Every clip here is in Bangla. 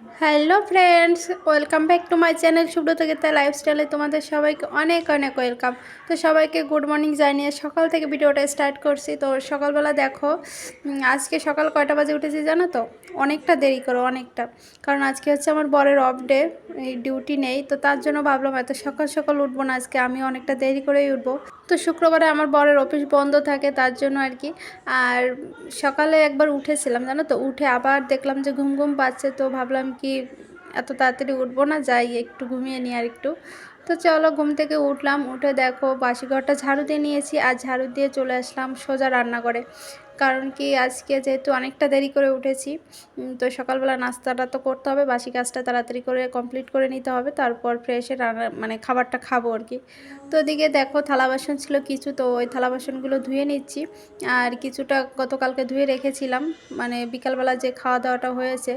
Hello friends, welcome back to my channel Subrata Gita লাইফস্টাইলে তোমাদের সবাইকে অনেক অনেক ওয়েলকাম। তো সবাইকে গুড মর্নিং জানিয়ে সকাল থেকে ভিডিওটা স্টার্ট করছি। তো সকালবেলা দেখো আজকে সকাল কয়টা বাজে উঠেছি জানো তো? অনেকটা দেরি করো, অনেকটা, কারণ আজকে হচ্ছে আমার বরের অফ ডে, এই ডিউটি নেই। তো তার জন্য ভাবলাম এত সকাল সকাল উঠবো না, আজকে আমি অনেকটা দেরি করেই উঠবো। তো শুক্রবারে আমার বরের অফিস বন্ধ থাকে, তার জন্য আর কি। আর সকালে একবার উঠেছিলাম জানো তো, উঠে আবার দেখলাম যে ঘুম ঘুম পাচ্ছে, তো ভাবলাম কি এত তাড়াতাড়ি উঠবো না, যাই একটু ঘুমিয়ে নিই আর একটু। তো চলো, ঘুম থেকে উঠলাম, উঠে দেখো বাসি ঘরটা ঝাড়ু দিয়ে নিয়েছি, আর ঝাড়ু দিয়ে চলে আসলাম সোজা রান্নাঘরে। কারণ কি আজকে যেহেতু অনেকটা দেরি করে উঠেছি, তো সকালবেলা নাস্তাটা তো করতে হবে, বাসি কাজটা তাড়াতাড়ি করে কমপ্লিট করে নিতে হবে, তারপর ফ্রেশে রান্না মানে খাবারটা খাবো আর কি। তো ওদিকে দেখো থালা বাসন ছিল কিছু, তো ওই থালা বাসনগুলো ধুয়ে নিচ্ছি। আর কিছুটা গতকালকে ধুয়ে রেখেছিলাম, মানে বিকালবেলা যে খাওয়া দাওয়াটা হয়েছে,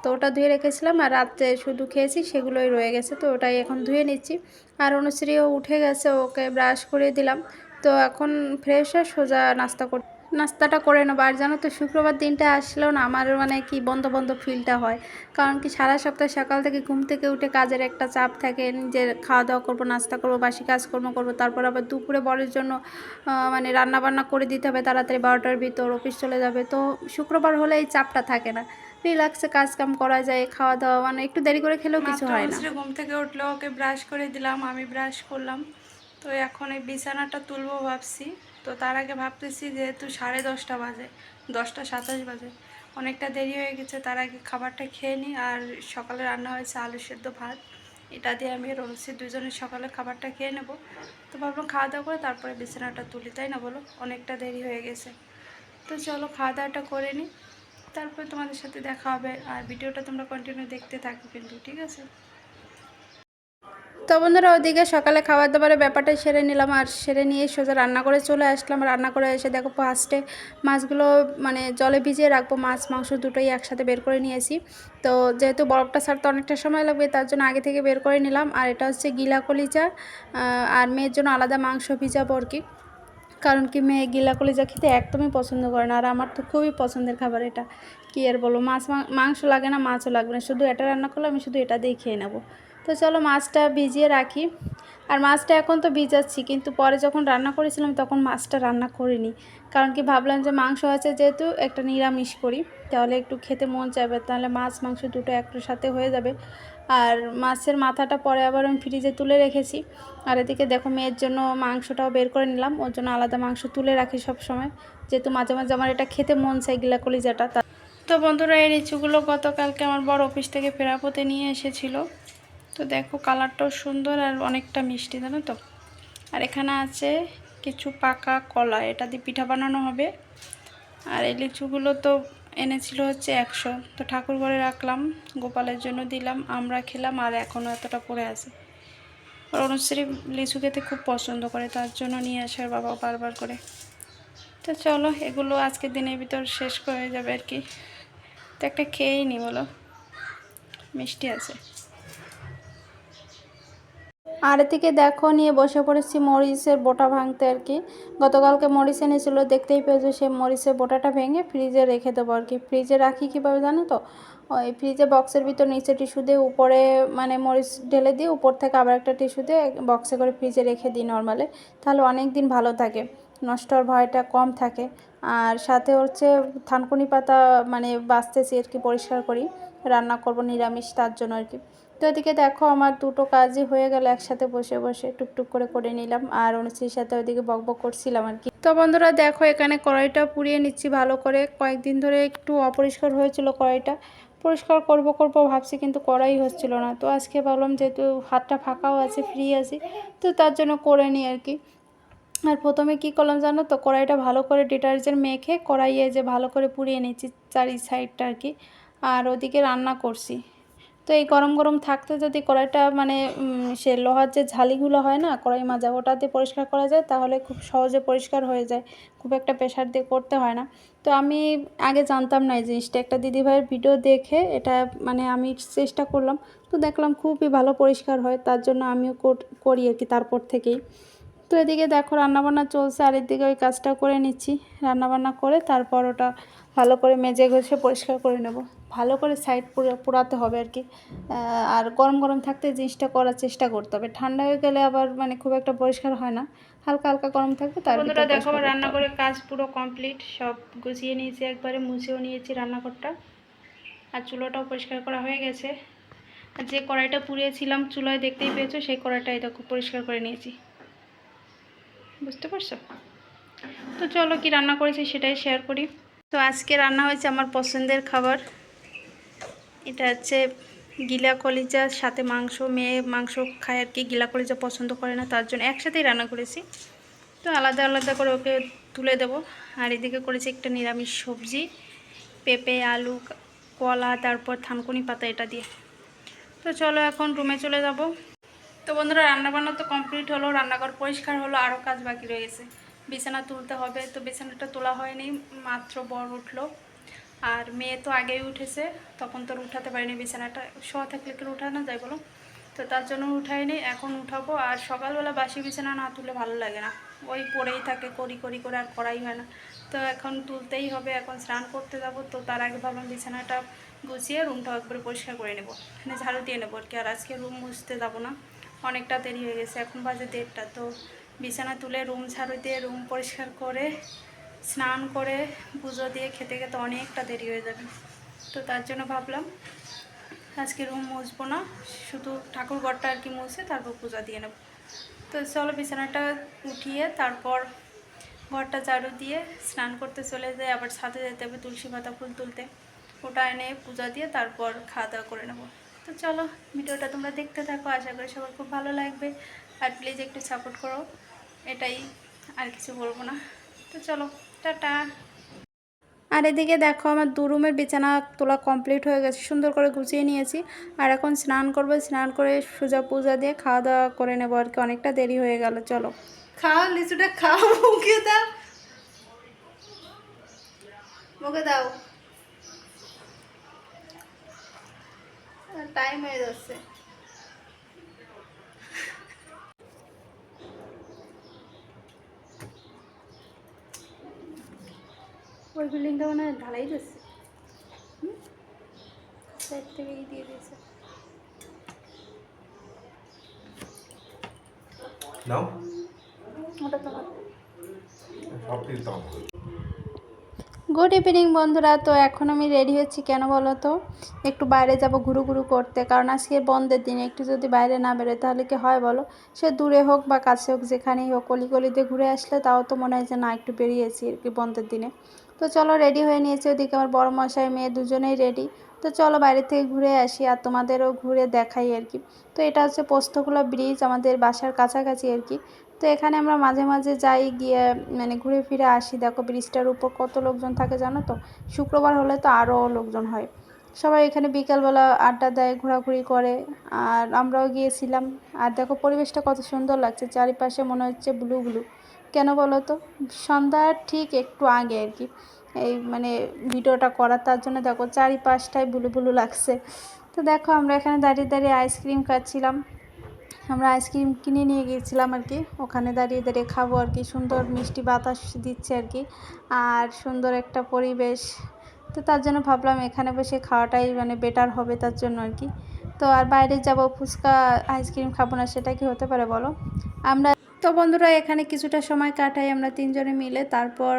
তো ওটা ধুয়ে রেখেছিলাম, আর রাত্রে শুধু খেয়েছি সেগুলোই রয়ে গেছে, তো ওটাই এখন ধুয়ে নিচ্ছি। আর অনুশ্রীও উঠে গেছে, ওকে ব্রাশ করে দিলাম। তো এখন ফ্রেশ হয়ে সোজা নাস্তাটা করে নেবো। আর জানো তো শুক্রবার দিনটা আসলেও না আমার মানে কি বন্ধ বন্ধ ফিলটা হয়। কারণ কি সারা সপ্তাহ সকাল থেকে ঘুম থেকে উঠে কাজের একটা চাপ থাকে, নিজের খাওয়া দাওয়া করবো, নাস্তা করবো, বাসি কাজকর্ম করবো, তারপর আবার দুপুরে বরের জন্য মানে রান্না বান্না করে দিতে হবে তাড়াতাড়ি, 12টার ভিতর অফিস চলে যাবে। তো শুক্রবার হলে এই চাপটা থাকে না, রিল্যাক্সে কাজ কাম করা যায়, খাওয়া দাওয়া মানে একটু দেরি করে খেলেও কিছু হয় না। ঘুম থেকে উঠলো, ওকে ব্রাশ করে দিলাম, আমি ব্রাশ করলাম। তো এখন এই বিছানাটা তুলবো ভাবছি। তো তার আগে ভাবতেছি যেহেতু 10:30 বাজে, 10টা 27 বাজে, অনেকটা দেরি হয়ে গেছে, তার আগে খাবারটা খেয়ে নিই। আর সকালে রান্না হয়েছে আলু সেদ্ধ ভাত, এটা দিয়ে আমি রোলসি দুজনের সকালে খাবারটা খেয়ে নেব। তো ভাবলাম খাওয়া দাওয়া করে তারপরে বিছানাটা তুলি, তাই না বলো? অনেকটা দেরি হয়ে গেছে। তো চলো খাওয়া দাওয়াটা করে নিই, তারপরে তোমাদের সাথে দেখা হবে। আর ভিডিওটা তোমরা কন্টিনিউ দেখতে থাকো কিন্তু, ঠিক আছে? তো বন্ধুরা ওদিকে সকালে খাবার দাবারের ব্যাপারটা সেরে নিলাম, আর সেরে নিয়ে সোজা রান্না করে চলে আসলাম। রান্না করে এসে দেখো ফার্স্টে মাছগুলো মানে জলে ভিজিয়ে রাখবো, মাছ মাংস দুটোই একসাথে বের করে নিয়েছি। তো যেহেতু বরফটা ছাড়তে অনেকটা সময় লাগবে, তার জন্য আগে থেকে বের করে নিলাম। আর এটা হচ্ছে গিলা কলিজা, আর মেয়ের জন্য আলাদা মাংস ভিজাবো আর কি। কারণ কি মেয়ে গিলা কলিজা খেতে একদমই পছন্দ করে না, আর আমার তো খুবই পছন্দের খাবার এটা। কী আর বলো, মাংস লাগে না, মাছও লাগবে না, শুধু এটা রান্না করলে আমি শুধু এটা দিয়ে খেয়ে নেবো। তো চলো মাছটা ভিজিয়ে রাখি। আর মাছটা এখন তো ভিজাচ্ছি, কিন্তু পরে যখন রান্না করেছিলাম তখন মাছটা রান্না করিনি। কারণ কি ভাবলাম যে মাংস আছে যেহেতু একটা নিরামিষ করি, তাহলে একটু খেতে মন চাইবে, তাহলে মাছ মাংস দুটো একটার সাথে হয়ে যাবে। আর মাছের মাথাটা পরে আবার আমি ফ্রিজে তুলে রেখেছি। আর এদিকে দেখো মেয়ের জন্য মাংসটাও বের করে নিলাম, ওর জন্য আলাদা মাংস তুলে রাখি সব সময়, যেহেতু মাঝে মাঝে আমার এটা খেতে মন চাই গিলা কলিজাটা। তো বন্ধুরা এই লিচুগুলো গতকালকে আমার বড় অফিস থেকে ফেরার পথে নিয়ে এসেছিল। তো দেখো কালারটাও সুন্দর আর অনেকটা মিষ্টি, জানো তো। আর এখানে আছে কিছু পাকা কলা, এটা দিয়ে পিঠা বানানো হবে। আর এই লিচুগুলো তো এনেছিল হচ্ছে 100, তো ঠাকুর ঘরে রাখলাম, গোপালের জন্য দিলাম, আমরা খেলাম, আর এখনও এতটা পড়ে আছে। আর অনুশ্রী লিচু খেতে খুব পছন্দ করে, তার জন্য নিয়ে আসার বাবা বারবার করে। তো চলো এগুলো আজকের দিনের ভিতর শেষ করে যাবে আর কি। তো একটা খেয়েই নি বলো, মিষ্টি আছে। আর এদিকে দেখো নিয়ে বসে পড়েছি মরিচের বোটা ভাঙতে আর কি। গতকালকে মরিচ এনেছিল, দেখতেই পেয়েছো, সেই মরিচের বোটাটা ভেঙে ফ্রিজে রেখে দেবো আর কি। ফ্রিজে রাখি কীভাবে জানো তো, ওই ফ্রিজে বক্সের ভিতর নিচে টিস্যু দিয়ে উপরে মানে মরিচ ঢেলে দিয়ে উপর থেকে আবার একটা টিস্যু দিয়ে বক্সে করে ফ্রিজে রেখে দিই নর্মালে, তাহলে অনেক দিন ভালো থাকে, নষ্ট হওয়ার ভয়টা কম থাকে। আর সাথে হচ্ছে থানকুনি পাতা মানে বাছতেছি আর কি, পরিষ্কার করি, রান্না করব নিরামিষ, তার জন্য আর কি। তো এদিকে দেখো আমার দুটো কাজই হয়ে গেল একসাথে, বসে বসে টুকটুক করে করে নিলাম। আর অনুশ্রীর সাথে ওইদিকে বকবক করছিলাম আর কি। তো বন্ধুরা দেখো এখানে কড়াইটা পুড়িয়ে নিচ্ছি ভালো করে, কয়েকদিন ধরে একটু অপরিষ্কার হয়েছিল কড়াইটা, পরিষ্কার করব করব ভাবছি, কিন্তু করাই হচ্ছিল না। তো আজকে ভাবলাম যেহেতু হাতটা ফাঁকাও আছে, ফ্রি আছি, তো তার জন্য করে নিই আর কি। আর প্রথমে কি করলাম জানো তো, কড়াইটা ভালো করে ডিটারজেন্ট মেখে কড়াইয়ে যে ভালো করে পুড়িয়ে নিচ্ছি চারি সাইডটা আর কি। আর ওদিকে রান্না করছি। তো এই গরম গরম থাকতে যদি কড়াইটা মানে সে লোহার যে ঝালিগুলো হয় না কড়াই মাজা, ওটা দিয়ে পরিষ্কার করা যায়, তাহলে খুব সহজে পরিষ্কার হয়ে যায়, খুব একটা প্রেশার দিয়ে করতে হয় না। তো আমি আগে জানতাম না এই জিনিসটা, একটা দিদিভাইয়ের ভিডিও দেখে এটা মানে আমি চেষ্টা করলাম, তো দেখলাম খুবই ভালো পরিষ্কার হয়, তার জন্য আমিও করি আর কি তারপর থেকেই। তো এদিকে দেখো রান্নাবান্না চলছে, আর এদিকে ওই কাজটা করে নিচ্ছি, রান্নাবান্না করে তারপর ওটা ভালো করে মেজে ঘষে পরিষ্কার করে নেব। ভালো করে সাইড পোড়াতে হবে আর কি। আর গরম গরম থাকতে জিনিসটা করার চেষ্টা করতে হবে, ঠান্ডা হয়ে গেলে আবার মানে খুব একটা পরিষ্কার হয় না, হালকা হালকা গরম থাকবে। তার ভিতরে দেখো আমার রান্না করে কাজ পুরো কমপ্লিট, সব গুছিয়ে নিয়েছি, একবারে মুছেও নিয়েছি রান্নাঘরটা, আর চুলোটাও পরিষ্কার করা হয়ে গেছে। আর যে কড়াইটা পুড়িয়েছিলাম চুলায় দেখতেই পেয়েছো, সেই কড়াইটা এটা খুব পরিষ্কার করে নিয়েছি, বুঝতে পারছো? তো চলো কি রান্না করেছি সেটাই শেয়ার করি। তো আজকে রান্না হয়েছে আমার পছন্দের খাবার, এটা হচ্ছে গিলা কলিজার সাথে মাংস। মেয়ে মাংস খায় আর কি, গিলা কলিজা পছন্দ করে না, তার জন্য একসাথেই রান্না করেছি। তো আলাদা আলাদা করে ওকে তুলে দেবো। আর এদিকে করেছি একটা নিরামিষ সবজি, পেঁপে, আলু, কলা, তারপর থানকুনি পাতা, এটা দিয়ে। তো চলো এখন রুমে চলে যাব। তো বন্ধুরা রান্নাবান্না তো কমপ্লিট হলো, রান্নাঘর পরিষ্কার হলো, আরও কাজ বাকি রয়ে গেছে। বিছানা তুলতে হবে, তো বিছানাটা তোলা হয়নি, মাত্র বর উঠলো। আর মেয়ে তো আগেই উঠেছে, তখন তো উঠাতে পারিনি, বিছানাটা শোয়া থাকলে কেউ উঠানো যায় বলো, তো তার জন্য উঠাইনি, এখন উঠাবো। আর সকালবেলা বাসি বিছানা না তুলে ভালো লাগে না, ওই পড়েই থাকে, করি করি করে আর করাই হয় না। তো এখন তুলতেই হবে, এখন স্নান করতে যাব। তো তার আগে ভাবলাম বিছানাটা গুছিয়ে রুমটা একবারে পরিষ্কার করে নেবো, মানে ঝাড়ু দিয়ে নেবো আর কি। আর আজকে রুম মুছতে যাবো না, অনেকটা দেরি হয়ে গেছে, এখন বাজে 1:30। তো বিছানা তুলে রুম ঝাড়ু দিয়ে রুম পরিষ্কার করে স্নান করে পুজো দিয়ে খেতে খেতে অনেকটা দেরি হয়ে যাবে। তো তার জন্য ভাবলাম আজকে রুম মুছবো না, শুধু ঠাকুর ঘরটা আর কি মুছে তারপর পূজা দিয়ে নেব। তো চলো বিছানাটা উঠিয়ে তারপর ঘরটা ঝাড়ু দিয়ে স্নান করতে চলে যাই, আবার ছাদে যেতে হবে তুলসী পাতা ফুল তুলতে, ওটা এনে পূজা দিয়ে তারপর খাওয়া দাওয়া করে নেব। তো চলো ভিডিওটা তোমরা দেখতে থাকো, আশা করি সবার খুব ভালো লাগবে। আর প্লিজ একটু সাপোর্ট করো, এটাই, আর কিছু বলবো না। তো চলো টাটা। আর এদিকে দেখো আমার 2 রুমের বিছানা তোলা কমপ্লিট হয়ে গেছে, সুন্দর করে গুছিয়ে নিয়েছি। আর এখন স্নান করবো, স্নান করে সোজা পূজা দিয়ে খাওয়া দাওয়া করে নেবো আর কি, অনেকটা দেরি হয়ে গেল। চলো খাও, লিচুটা খাও, মুখে দাও, মুখে দাও, টাইম হয়ে যাচ্ছে। ওই বিল্ডিংটা মনে হয় ঢালাই দিচ্ছে, সাইড থেকেই দিয়ে দিয়েছে। নাও ওটা তোমার। গুড ইভিনিং বন্ধুরা। তো এখন আমি রেডি হচ্ছি, কেন বলো তো, একটু বাইরে যাব ঘুরু ঘুরু করতে, কারণ আজকে বন্ধের দিনে একটু যদি বাইরে না বেরোয় তাহলে কি হয় বলো, সে দূরে হোক বা কাছে হোক, যেখানেই হোক, গলিতে ঘুরে আসলে তাও তো মনে হয় যে না একটু বেরিয়েছি আর কি বন্ধের দিনে। তো চলো রেডি হয়ে নিয়েছি, ওদিকে আমার বড় মশাই মেয়ে দুজনেই রেডি। তো চলো বাইরে থেকে ঘুরে আসি আর তোমাদেরও ঘুরে দেখাই আর কি। তো এটা হচ্ছে পোস্তগোলা ব্রিজ, আমাদের বাসার কাছাকাছি আর কি। তো এখানে আমরা মাঝে মাঝে যাই, গিয়ে মানে ঘুরে ফিরে আসি। দেখো ব্রিজটার উপর কত লোকজন থাকে জানো তো, শুক্রবার হলে তো আরও লোকজন হয়। সবাই এখানে বিকালবেলা আড্ডা দেয়, ঘোরাঘুরি করে, আর আমরাও গিয়েছিলাম। আর দেখো পরিবেশটা কত সুন্দর লাগছে, চারিপাশে মনে হচ্ছে ব্লু ব্লু। কেন বলো তো, সন্ধ্যার ঠিক একটু আগে আর কি এই মানে ভিডিওটা করা, তার জন্য দেখো চারিপাশটাই ব্লু ব্লু লাগছে। তো দেখো আমরা এখানে দাঁড়িয়ে দাঁড়িয়ে আইসক্রিম খাচ্ছিলাম, আমরা আইসক্রিম কিনে নিয়ে গিয়েছিলাম আর কি, ওখানে দাঁড়িয়ে দাঁড়িয়ে খাবো আর কি। সুন্দর মিষ্টি বাতাস দিচ্ছে আর কি, আর সুন্দর একটা পরিবেশ। তো তার জন্য ভাবলাম এখানে বসে খাওয়াটাই মানে বেটার হবে, তার জন্য আর কি। তো আর বাইরে যাব ফুচকা আইসক্রিম খাবো না, সেটা কি হতে পারে বলো। আমরা তো বন্ধুরা এখানে কিছুটা সময় কাটাই আমরা 3 জনে মিলে, তারপর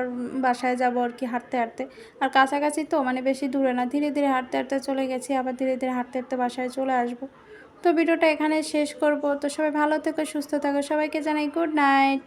বাসায় যাব আর কি হাঁটতে হাঁটতে। আর কাছাকাছি তো মানে বেশি দূরে না, ধীরে ধীরে হাঁটতে হাঁটতে চলে গেছি, আবার ধীরে ধীরে হাঁটতে হাঁটতে বাসায় চলে আসবো। তো ভিডিওটা এখানে শেষ করব। তো সবাই ভালো থেকো, সুস্থ থাকো, সবাইকে জানাই গুড নাইট।